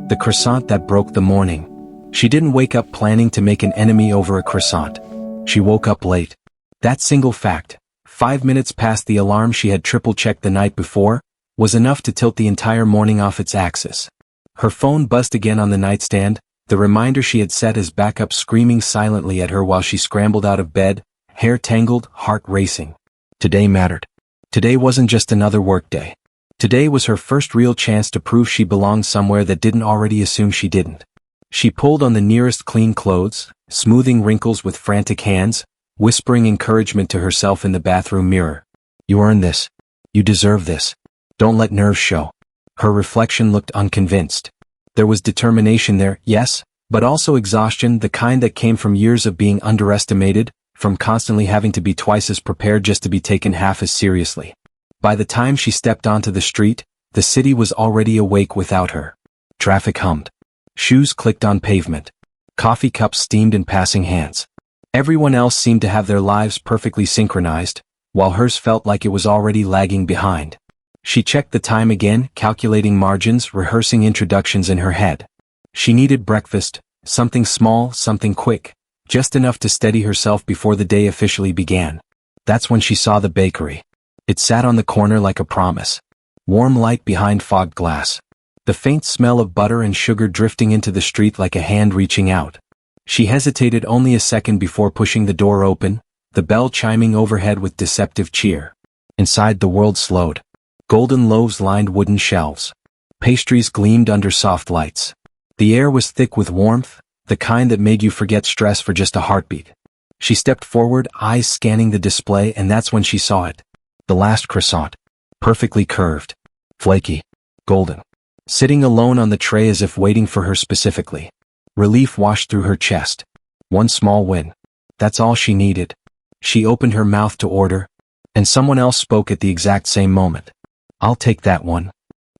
The croissant that broke the morning. She didn't wake up planning to make an enemy over a croissant. She woke up late. That single fact, 5 minutes past the alarm she had triple-checked the night before, was enough to tilt the entire morning off its axis. Her phone buzzed again on the nightstand, the reminder she had set as backup screaming silently at her while she scrambled out of bed, hair tangled, heart racing. Today mattered. Today wasn't just another workday. Today was her first real chance to prove she belonged somewhere that didn't already assume she didn't. She pulled on the nearest clean clothes, smoothing wrinkles with frantic hands, whispering encouragement to herself in the bathroom mirror. You earned this. You deserve this. Don't let nerves show. Her reflection looked unconvinced. There was determination there, yes, but also exhaustion, the kind that came from years of being underestimated, from constantly having to be twice as prepared just to be taken half as seriously. By the time she stepped onto the street, the city was already awake without her. Traffic hummed. Shoes clicked on pavement. Coffee cups steamed in passing hands. Everyone else seemed to have their lives perfectly synchronized, while hers felt like it was already lagging behind. She checked the time again, calculating margins, rehearsing introductions in her head. She needed breakfast, something small, something quick, just enough to steady herself before the day officially began. That's when she saw the bakery. It sat on the corner like a promise. Warm light behind fogged glass. The faint smell of butter and sugar drifting into the street like a hand reaching out. She hesitated only a second before pushing the door open, the bell chiming overhead with deceptive cheer. Inside the world slowed. Golden loaves lined wooden shelves. Pastries gleamed under soft lights. The air was thick with warmth, the kind that made you forget stress for just a heartbeat. She stepped forward, eyes scanning the display, and that's when she saw it. The last croissant. Perfectly curved. Flaky. Golden. Sitting alone on the tray as if waiting for her specifically. Relief washed through her chest. One small win. That's all she needed. She opened her mouth to order, and someone else spoke at the exact same moment. I'll take that one.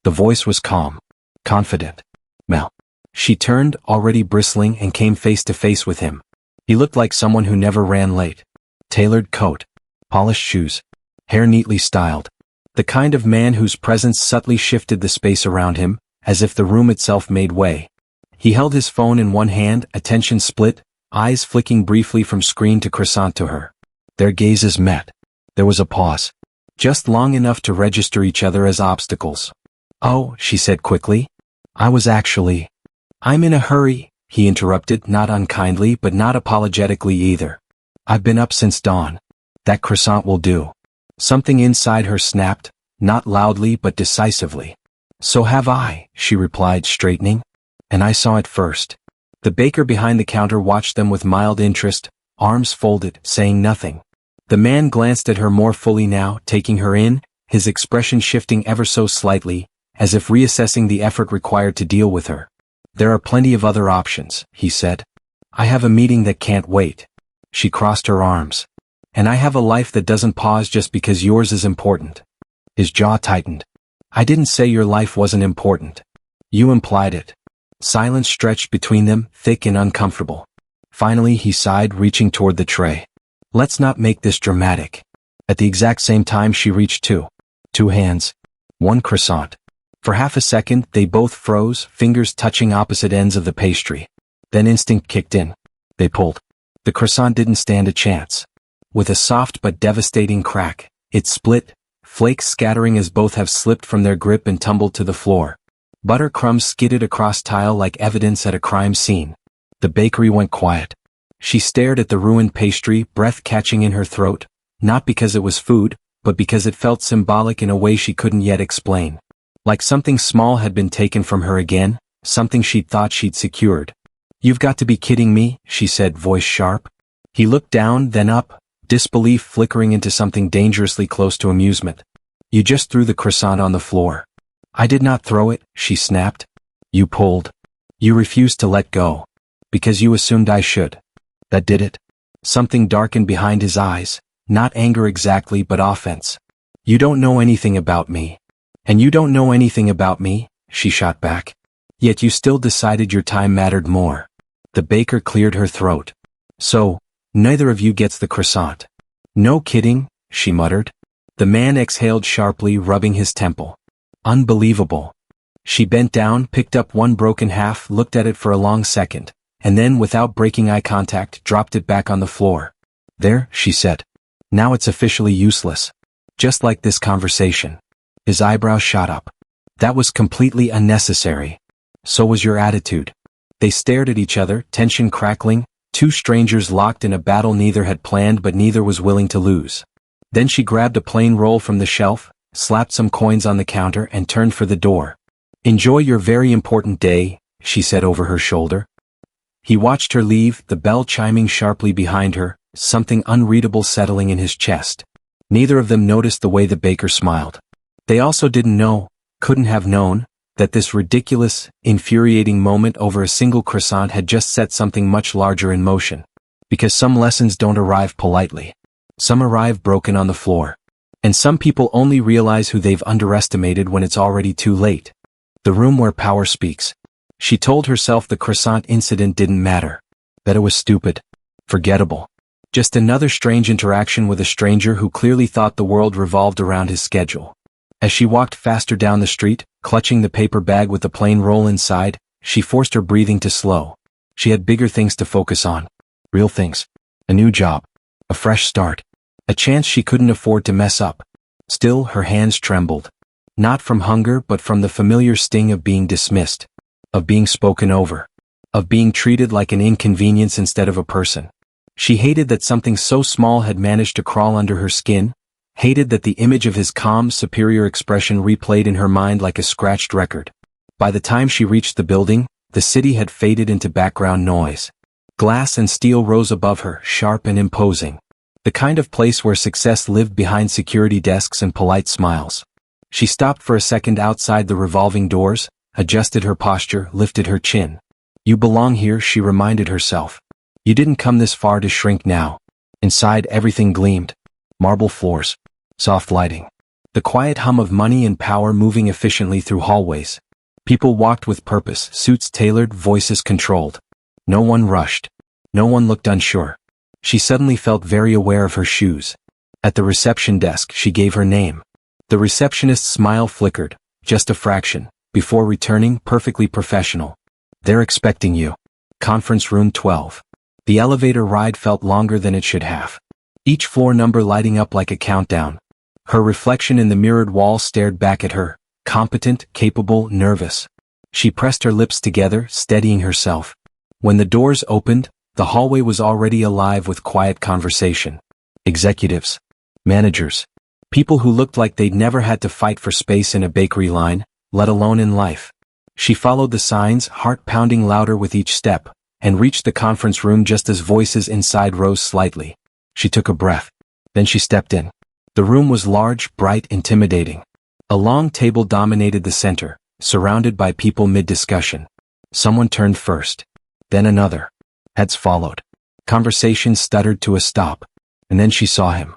The voice was calm. Confident. Mel. She turned, already bristling, and came face to face with him. He looked like someone who never ran late. Tailored coat. Polished shoes. Hair neatly styled. The kind of man whose presence subtly shifted the space around him, as if the room itself made way. He held his phone in one hand, attention split, eyes flicking briefly from screen to croissant to her. Their gazes met. There was a pause. Just long enough to register each other as obstacles. Oh, she said quickly. I'm in a hurry, he interrupted, not unkindly but not apologetically either. I've been up since dawn. That croissant will do. Something inside her snapped, not loudly but decisively. So have I, she replied, straightening. And I saw it first. The baker behind the counter watched them with mild interest, arms folded, saying nothing. The man glanced at her more fully now, taking her in, his expression shifting ever so slightly, as if reassessing the effort required to deal with her. There are plenty of other options, he said. I have a meeting that can't wait. She crossed her arms. And I have a life that doesn't pause just because yours is important. His jaw tightened. I didn't say your life wasn't important. You implied it. Silence stretched between them, thick and uncomfortable. Finally he sighed, reaching toward the tray. Let's not make this dramatic. At the exact same time she reached two hands. One croissant. For half a second they both froze, fingers touching opposite ends of the pastry. Then instinct kicked in. They pulled. The croissant didn't stand a chance. With a soft but devastating crack, it split, flakes scattering as both have slipped from their grip and tumbled to the floor. Butter crumbs skidded across tile like evidence at a crime scene. The bakery went quiet. She stared at the ruined pastry, breath catching in her throat, not because it was food, but because it felt symbolic in a way she couldn't yet explain. Like something small had been taken from her again, something she'd thought she'd secured. You've got to be kidding me, she said, voice sharp. He looked down, then up, disbelief flickering into something dangerously close to amusement. You just threw the croissant on the floor. I did not throw it, she snapped. You pulled. You refused to let go. Because you assumed I should. That did it. Something darkened behind his eyes, not anger exactly but offense. You don't know anything about me. And you don't know anything about me, she shot back. Yet you still decided your time mattered more. The baker cleared her throat. So, neither of you gets the croissant. No kidding, she muttered. The man exhaled sharply, rubbing his temple. Unbelievable. She bent down, picked up one broken half, looked at it for a long second, and then, without breaking eye contact, dropped it back on the floor. There, she said. Now it's officially useless. Just like this conversation. His eyebrows shot up. That was completely unnecessary. So was your attitude. They stared at each other, tension crackling, two strangers locked in a battle neither had planned but neither was willing to lose. Then she grabbed a plain roll from the shelf, slapped some coins on the counter and turned for the door. Enjoy your very important day, she said over her shoulder. He watched her leave, the bell chiming sharply behind her, something unreadable settling in his chest. Neither of them noticed the way the baker smiled. They also didn't know, couldn't have known, that this ridiculous, infuriating moment over a single croissant had just set something much larger in motion. Because some lessons don't arrive politely. Some arrive broken on the floor. And some people only realize who they've underestimated when it's already too late. The room where power speaks. She told herself the croissant incident didn't matter. That it was stupid. Forgettable. Just another strange interaction with a stranger who clearly thought the world revolved around his schedule. As she walked faster down the street, clutching the paper bag with the plain roll inside, she forced her breathing to slow. She had bigger things to focus on. Real things. A new job. A fresh start. A chance she couldn't afford to mess up. Still, her hands trembled. Not from hunger but from the familiar sting of being dismissed. Of being spoken over. Of being treated like an inconvenience instead of a person. She hated that something so small had managed to crawl under her skin, hated that the image of his calm, superior expression replayed in her mind like a scratched record. By the time she reached the building, the city had faded into background noise. Glass and steel rose above her, sharp and imposing. The kind of place where success lived behind security desks and polite smiles. She stopped for a second outside the revolving doors, adjusted her posture, lifted her chin. You belong here, she reminded herself. You didn't come this far to shrink now. Inside everything gleamed. Marble floors. Soft lighting. The quiet hum of money and power moving efficiently through hallways. People walked with purpose, suits tailored, voices controlled. No one rushed. No one looked unsure. She suddenly felt very aware of her shoes. At the reception desk, she gave her name. The receptionist's smile flickered, just a fraction, before returning, perfectly professional. They're expecting you. Conference room 12. The elevator ride felt longer than it should have. Each floor number lighting up like a countdown. Her reflection in the mirrored wall stared back at her, competent, capable, nervous. She pressed her lips together, steadying herself. When the doors opened, the hallway was already alive with quiet conversation. Executives. Managers. People who looked like they'd never had to fight for space in a bakery line, let alone in life. She followed the signs, heart pounding louder with each step, and reached the conference room just as voices inside rose slightly. She took a breath. Then she stepped in. The room was large, bright, intimidating. A long table dominated the center, surrounded by people mid-discussion. Someone turned first. Then another. Heads followed. Conversation stuttered to a stop. And then she saw him.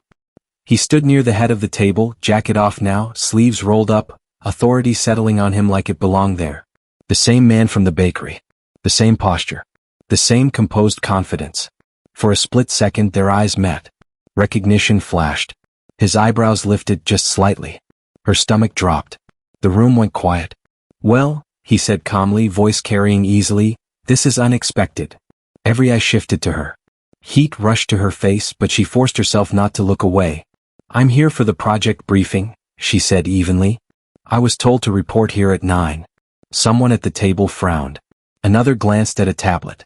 He stood near the head of the table, jacket off now, sleeves rolled up, authority settling on him like it belonged there. The same man from the bakery. The same posture. The same composed confidence. For a split second their eyes met. Recognition flashed. His eyebrows lifted just slightly. Her stomach dropped. The room went quiet. Well, he said calmly, voice carrying easily, this is unexpected. Every eye shifted to her. Heat rushed to her face but she forced herself not to look away. I'm here for the project briefing, she said evenly. I was told to report here at 9. Someone at the table frowned. Another glanced at a tablet.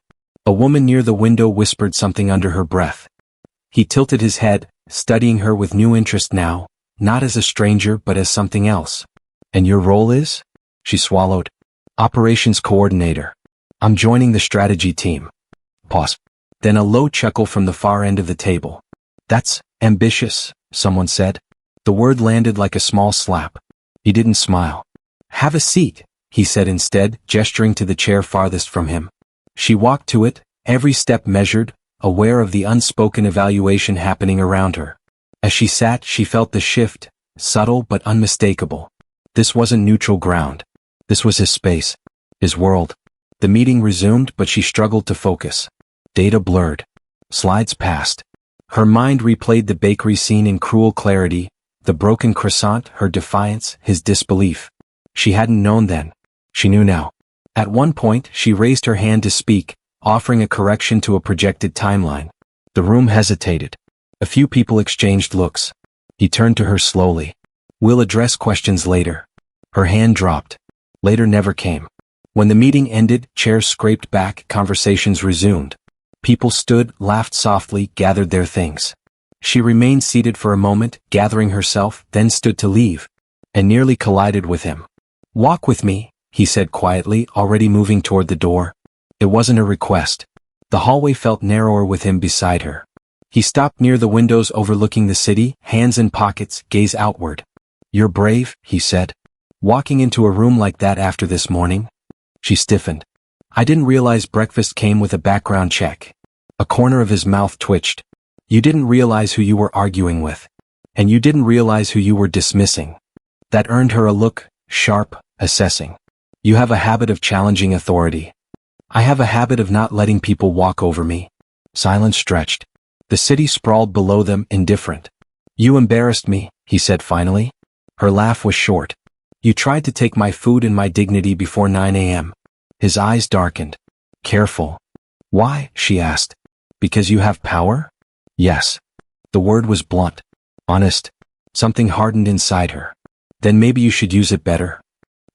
A woman near the window whispered something under her breath. He tilted his head, studying her with new interest now, not as a stranger but as something else. And your role is? She swallowed. Operations coordinator. I'm joining the strategy team. Pause. Then a low chuckle from the far end of the table. That's ambitious, someone said. The word landed like a small slap. He didn't smile. Have a seat, he said instead, gesturing to the chair farthest from him. She walked to it, every step measured, aware of the unspoken evaluation happening around her. As she sat, she felt the shift, subtle but unmistakable. This wasn't neutral ground. This was his space. His world. The meeting resumed but she struggled to focus. Data blurred. Slides passed. Her mind replayed the bakery scene in cruel clarity, the broken croissant, her defiance, his disbelief. She hadn't known then, She knew now. At one point, she raised her hand to speak, offering a correction to a projected timeline. The room hesitated. A few people exchanged looks. He turned to her slowly. "We'll address questions later." Her hand dropped. Later never came. When the meeting ended, chairs scraped back, conversations resumed. People stood, laughed softly, gathered their things. She remained seated for a moment, gathering herself, then stood to leave, and nearly collided with him. "Walk with me," he said quietly, already moving toward the door. It wasn't a request. The hallway felt narrower with him beside her. He stopped near the windows overlooking the city, hands in pockets, gaze outward. "You're brave," he said. "Walking into a room like that after this morning?" She stiffened. "I didn't realize breakfast came with a background check." A corner of his mouth twitched. "You didn't realize who you were arguing with. And you didn't realize who you were dismissing." That earned her a look, sharp, assessing. "You have a habit of challenging authority." "I have a habit of not letting people walk over me." Silence stretched. The city sprawled below them, indifferent. "You embarrassed me," he said finally. Her laugh was short. "You tried to take my food and my dignity before 9 a.m. His eyes darkened. "Careful." "Why?" she asked. "Because you have power?" "Yes." The word was blunt. Honest. Something hardened inside her. "Then maybe you should use it better."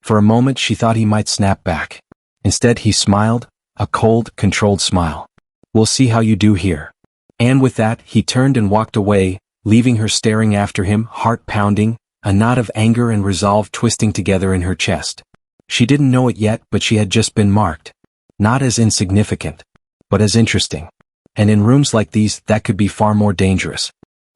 For a moment she thought he might snap back. Instead he smiled, a cold, controlled smile. "We'll see how you do here." And with that, he turned and walked away, leaving her staring after him, heart pounding, a knot of anger and resolve twisting together in her chest. She didn't know it yet, but she had just been marked. Not as insignificant, but as interesting. And in rooms like these, that could be far more dangerous.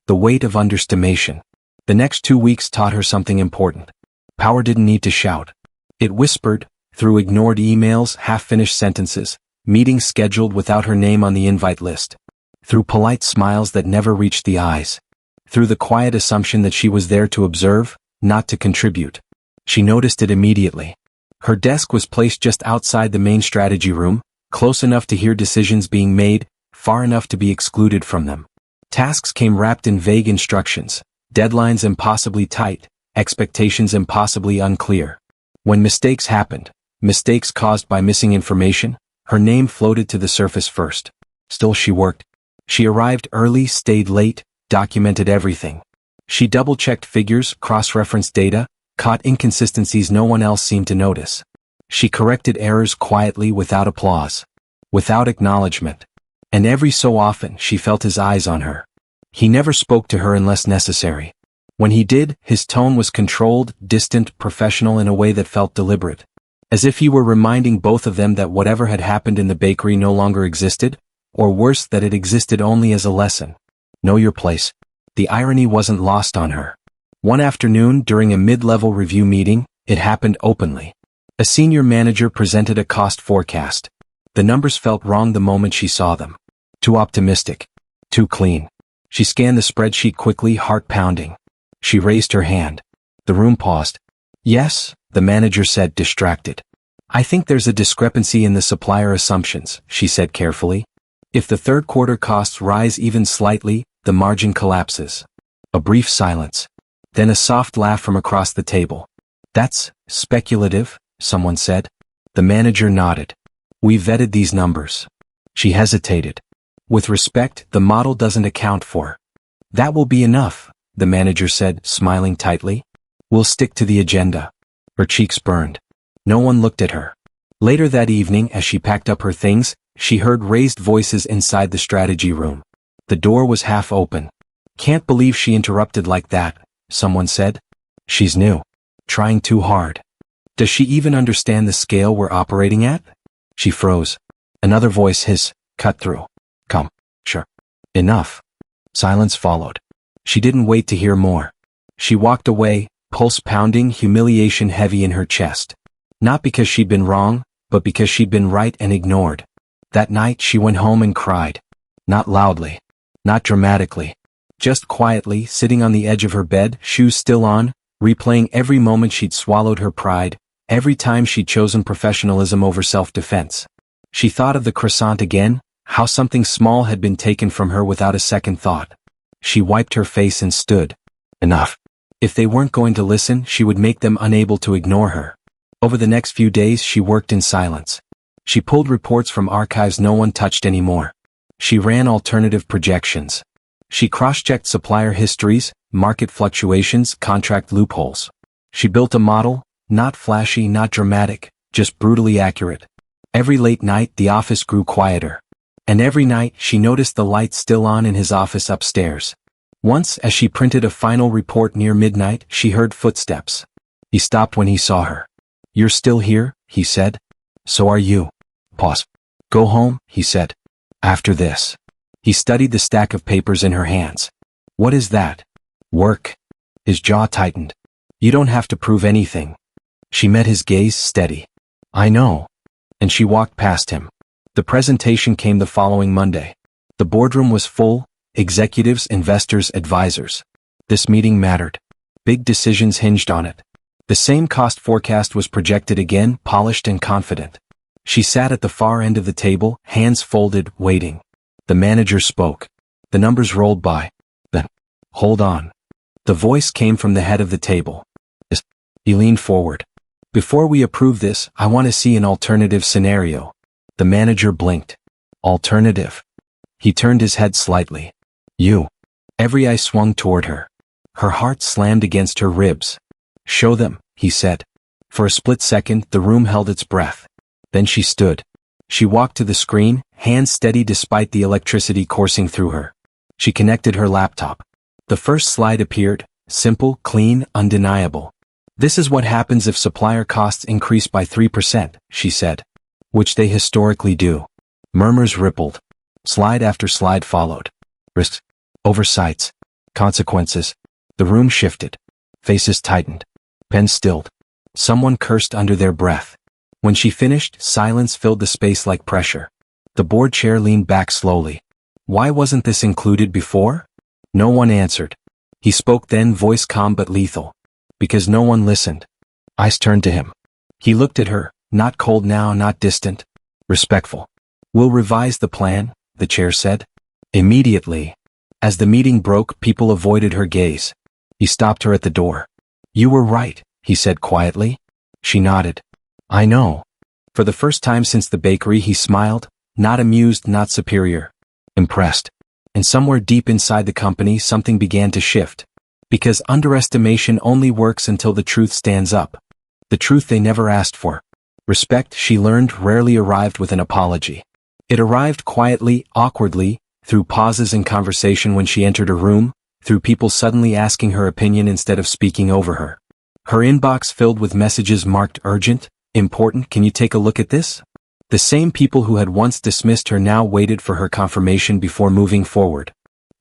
The weight of underestimation. The next 2 weeks taught her something important. Power didn't need to shout. It whispered, through ignored emails, half-finished sentences, meetings scheduled without her name on the invite list. Through polite smiles that never reached the eyes. Through the quiet assumption that she was there to observe, not to contribute. She noticed it immediately. Her desk was placed just outside the main strategy room, close enough to hear decisions being made, far enough to be excluded from them. Tasks came wrapped in vague instructions, deadlines impossibly tight, expectations impossibly unclear. When mistakes happened, mistakes caused by missing information, her name floated to the surface first. Still she worked. She arrived early, stayed late, documented everything. She double-checked figures, cross-referenced data, caught inconsistencies no one else seemed to notice. She corrected errors quietly without applause, without acknowledgement. And every so often she felt his eyes on her. He never spoke to her unless necessary. When he did, his tone was controlled, distant, professional in a way that felt deliberate. As if he were reminding both of them that whatever had happened in the bakery no longer existed, or worse, that it existed only as a lesson. Know your place. The irony wasn't lost on her. One afternoon, during a mid-level review meeting, it happened openly. A senior manager presented a cost forecast. The numbers felt wrong the moment she saw them. Too optimistic. Too clean. She scanned the spreadsheet quickly, heart pounding. She raised her hand. The room paused. "Yes," the manager said, distracted. "I think there's a discrepancy in the supplier assumptions," she said carefully. "If the third quarter costs rise even slightly, the margin collapses." A brief silence. Then a soft laugh from across the table. "That's speculative," someone said. The manager nodded. "We vetted these numbers." She hesitated. "With respect, the model doesn't account for." "That will be enough," the manager said, smiling tightly. "We'll stick to the agenda." Her cheeks burned. No one looked at her. Later that evening, as she packed up her things, she heard raised voices inside the strategy room. The door was half open. "Can't believe she interrupted like that," someone said. "She's new. Trying too hard. Does she even understand the scale we're operating at?" She froze. Another voice hissed, cut through. "Come. Sure. Enough." Silence followed. She didn't wait to hear more. She walked away, pulse pounding, humiliation heavy in her chest. Not because she'd been wrong, but because she'd been right and ignored. That night she went home and cried. Not loudly. Not dramatically. Just quietly, sitting on the edge of her bed, shoes still on, replaying every moment she'd swallowed her pride, every time she'd chosen professionalism over self-defense. She thought of the croissant again, how something small had been taken from her without a second thought. She wiped her face and stood. Enough. If they weren't going to listen, she would make them unable to ignore her. Over the next few days she worked in silence. She pulled reports from archives no one touched anymore. She ran alternative projections. She cross-checked supplier histories, market fluctuations, contract loopholes. She built a model, not flashy, not dramatic, just brutally accurate. Every late night the office grew quieter. And every night she noticed the lights still on in his office upstairs. Once, as she printed a final report near midnight, she heard footsteps. He stopped when he saw her. "You're still here?" he said. "So are you." Pause. "Go home," he said. "After this." He studied the stack of papers in her hands. "What is that?" "Work." His jaw tightened. "You don't have to prove anything." She met his gaze steady. "I know." And she walked past him. The presentation came the following Monday. The boardroom was full, executives, investors, advisors. This meeting mattered. Big decisions hinged on it. The same cost forecast was projected again, polished and confident. She sat at the far end of the table, hands folded, waiting. The manager spoke. The numbers rolled by. Then, "Hold on." The voice came from the head of the table. He leaned forward. "Before we approve this, I want to see an alternative scenario." The manager blinked. "Alternative?" He turned his head slightly. "You." Every eye swung toward her. Her heart slammed against her ribs. "Show them," he said. For a split second, the room held its breath. Then she stood. She walked to the screen, hands steady despite the electricity coursing through her. She connected her laptop. The first slide appeared, simple, clean, undeniable. "This is what happens if supplier costs increase by 3%, she said. "Which they historically do." Murmurs rippled. Slide after slide followed. Risks. Oversights. Consequences. The room shifted. Faces tightened. Pens stilled. Someone cursed under their breath. When she finished, silence filled the space like pressure. The board chair leaned back slowly. "Why wasn't this included before?" No one answered. He spoke then, voice calm but lethal. "Because no one listened." Eyes turned to him. He looked at her, not cold now, not distant. Respectful. "We'll revise the plan," the chair said. Immediately. As the meeting broke, people avoided her gaze. He stopped her at the door. "You were right," he said quietly. She nodded. "I know." For the first time since the bakery he smiled, not amused, not superior. Impressed. And somewhere deep inside the company something began to shift. Because underestimation only works until the truth stands up. The truth they never asked for. Respect, she learned, rarely arrived with an apology. It arrived quietly, awkwardly, through pauses in conversation when she entered a room, through people suddenly asking her opinion instead of speaking over her. Her inbox filled with messages marked urgent, important, "Can you take a look at this?" The same people who had once dismissed her now waited for her confirmation before moving forward.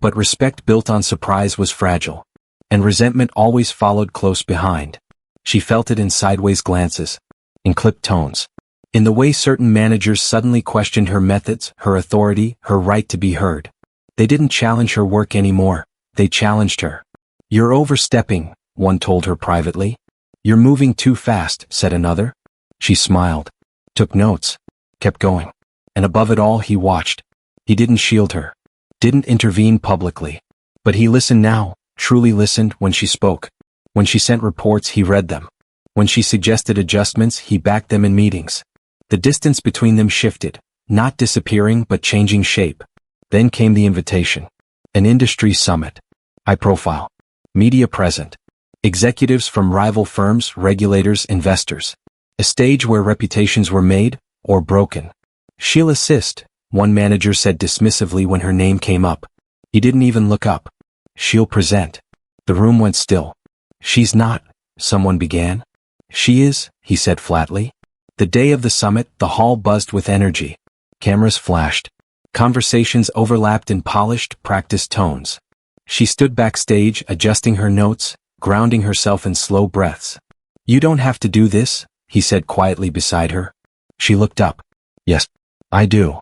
But respect built on surprise was fragile. And resentment always followed close behind. She felt it in sideways glances. In clipped tones. In the way certain managers suddenly questioned her methods, her authority, her right to be heard. They didn't challenge her work anymore. They challenged her. "You're overstepping," one told her privately. "You're moving too fast," said another. She smiled. Took notes. Kept going. And above it all he watched. He didn't shield her. Didn't intervene publicly. But he listened now, truly listened when she spoke. When she sent reports he read them. When she suggested adjustments he backed them in meetings. The distance between them shifted, not disappearing but changing shape. Then came the invitation. An industry summit. High profile. Media present. Executives from rival firms, regulators, investors. A stage where reputations were made, or broken. "She'll assist," one manager said dismissively when her name came up. He didn't even look up. "She'll present." The room went still. "She's not," someone began. "She is," he said flatly. The day of the summit, the hall buzzed with energy. Cameras flashed. Conversations overlapped in polished, practiced tones. She stood backstage, adjusting her notes, grounding herself in slow breaths. "You don't have to do this," he said quietly beside her. She looked up. "Yes, I do."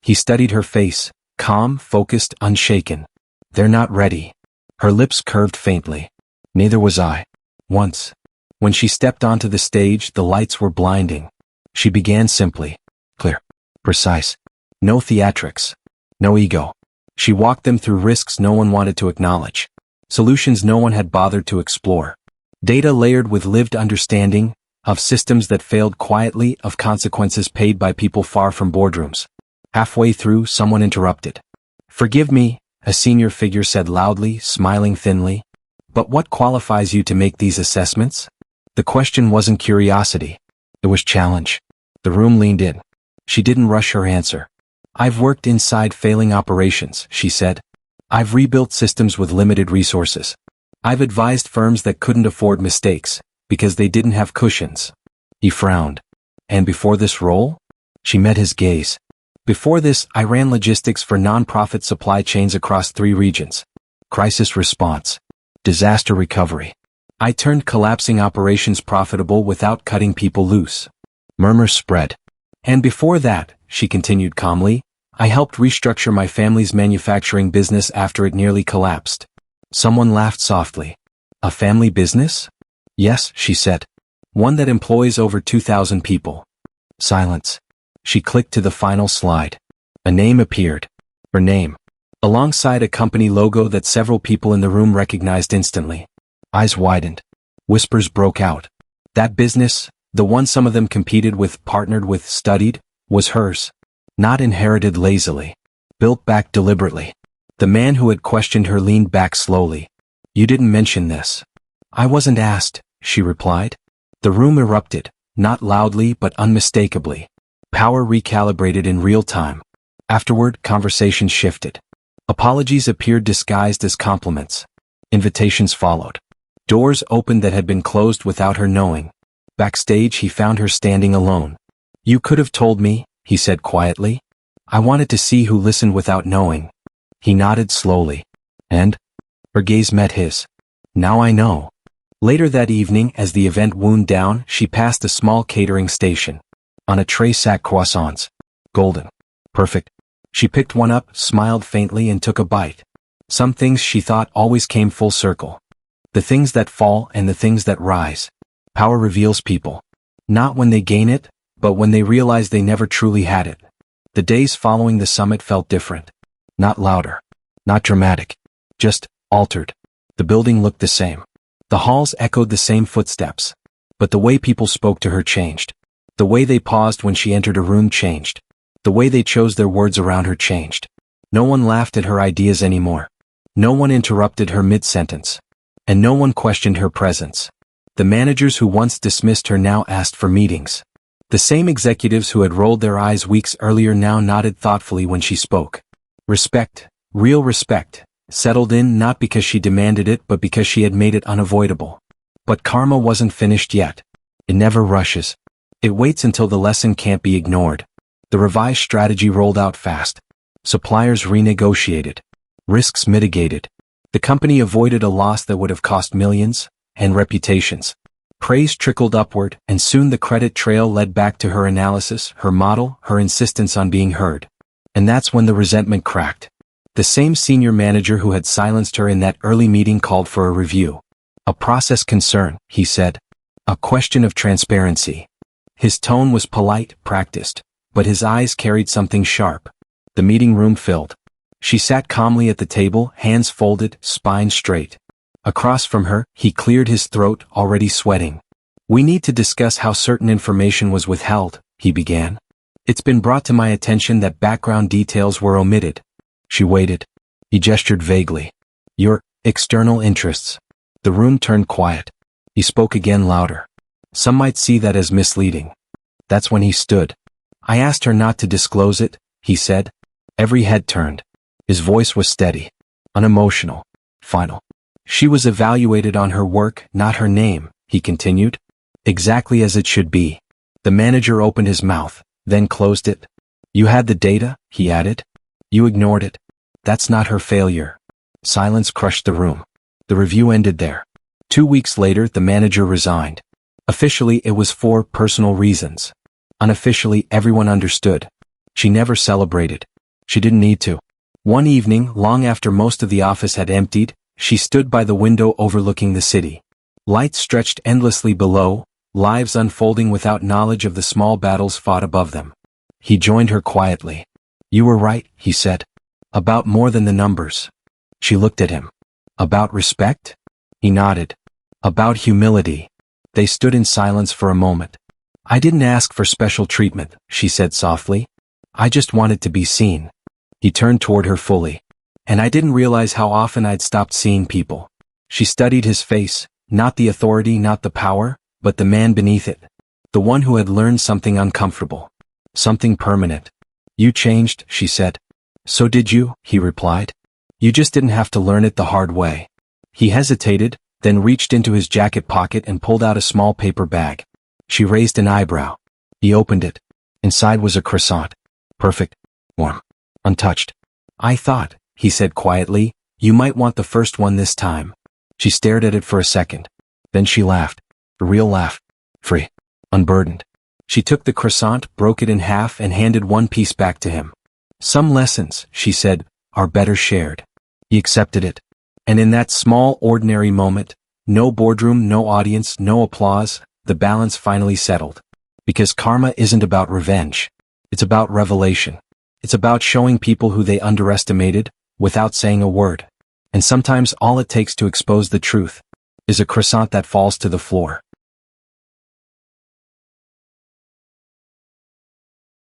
He studied her face, calm, focused, unshaken. "They're not ready." Her lips curved faintly. "Neither was I." Once. When she stepped onto the stage, the lights were blinding. She began simply. Clear. Precise. No theatrics. No ego. She walked them through risks no one wanted to acknowledge. Solutions no one had bothered to explore. Data layered with lived understanding, Of systems that failed quietly, of consequences paid by people far from boardrooms. Halfway through, someone interrupted. "Forgive me," a senior figure said loudly, smiling thinly. "But what qualifies you to make these assessments?" The question wasn't curiosity. It was challenge. The room leaned in. She didn't rush her answer. "I've worked inside failing operations," she said. "I've rebuilt systems with limited resources. I've advised firms that couldn't afford mistakes, because they didn't have cushions." He frowned. "And before this role?" She met his gaze. "Before this, I ran logistics for non-profit supply chains across 3 regions. Crisis response. Disaster recovery. I turned collapsing operations profitable without cutting people loose." Murmurs spread. "And before that," she continued calmly, "I helped restructure my family's manufacturing business after it nearly collapsed." Someone laughed softly. "A family business?" "Yes," she said. "One that employs over 2,000 people." Silence. She clicked to the final slide. A name appeared. Her name. Alongside a company logo that several people in the room recognized instantly. Eyes widened. Whispers broke out. That business, the one some of them competed with, partnered with, studied, was hers. Not inherited lazily. Built back deliberately. The man who had questioned her leaned back slowly. "You didn't mention this." "I wasn't asked," she replied. The room erupted, not loudly but unmistakably. Power recalibrated in real time. Afterward, conversation shifted. Apologies appeared disguised as compliments. Invitations followed. Doors opened that had been closed without her knowing. Backstage, he found her standing alone. "You could have told me," he said quietly. "I wanted to see who listened without knowing." He nodded slowly. "And?" Her gaze met his. "Now I know." Later that evening, as the event wound down, she passed a small catering station. On a tray sat croissants. Golden. Perfect. She picked one up, smiled faintly, and took a bite. Some things, she thought, always came full circle. The things that fall and the things that rise. Power reveals people. Not when they gain it, but when they realize they never truly had it. The days following the summit felt different. Not louder. Not dramatic. Just altered. The building looked the same. The halls echoed the same footsteps. But the way people spoke to her changed. The way they paused when she entered a room changed. The way they chose their words around her changed. No one laughed at her ideas anymore. No one interrupted her mid-sentence. And no one questioned her presence. The managers who once dismissed her now asked for meetings. The same executives who had rolled their eyes weeks earlier now nodded thoughtfully when she spoke. Respect, real respect, settled in not because she demanded it but because she had made it unavoidable. But karma wasn't finished yet. It never rushes. It waits until the lesson can't be ignored. The revised strategy rolled out fast. Suppliers renegotiated. Risks mitigated. The company avoided a loss that would have cost millions, and reputations. Praise trickled upward, and soon the credit trail led back to her analysis, her model, her insistence on being heard. And that's when the resentment cracked. The same senior manager who had silenced her in that early meeting called for a review. "A process concern," he said. "A question of transparency." His tone was polite, practiced, but his eyes carried something sharp. The meeting room filled. She sat calmly at the table, hands folded, spine straight. Across from her, he cleared his throat, already sweating. "We need to discuss how certain information was withheld," he began. "It's been brought to my attention that background details were omitted." She waited. He gestured vaguely. "Your external interests." The room turned quiet. He spoke again louder. "Some might see that as misleading." That's when he stood. "I asked her not to disclose it," he said. Every head turned. His voice was steady, unemotional, final. "She was evaluated on her work, not her name," he continued. "Exactly as it should be." The manager opened his mouth, then closed it. "You had the data," he added. "You ignored it. That's not her failure." Silence crushed the room. The review ended there. 2 weeks later, the manager resigned. Officially, it was for personal reasons. Unofficially, everyone understood. She never celebrated. She didn't need to. One evening, long after most of the office had emptied, she stood by the window overlooking the city. Lights stretched endlessly below, lives unfolding without knowledge of the small battles fought above them. He joined her quietly. "You were right," he said. "About more than the numbers." She looked at him. "About respect?" He nodded. "About humility." They stood in silence for a moment. I didn't ask for special treatment, she said softly. I just wanted to be seen. He turned toward her fully. And I didn't realize how often I'd stopped seeing people. She studied his face, not the authority, not the power, but the man beneath it. The one who had learned something uncomfortable. Something permanent. You changed, she said. So did you, he replied. You just didn't have to learn it the hard way. He hesitated, then reached into his jacket pocket and pulled out a small paper bag. She raised an eyebrow. He opened it. Inside was a croissant. Perfect. Warm. Untouched. I thought, he said quietly, you might want the first one this time. She stared at it for a second. Then she laughed. A real laugh. Free. Unburdened. She took the croissant, broke it in half and handed one piece back to him. Some lessons, she said, are better shared. He accepted it. And in that small, ordinary moment, no boardroom, no audience, no applause, the balance finally settled. Because karma isn't about revenge. It's about revelation. It's about showing people who they underestimated, without saying a word. And sometimes all it takes to expose the truth is a croissant that falls to the floor.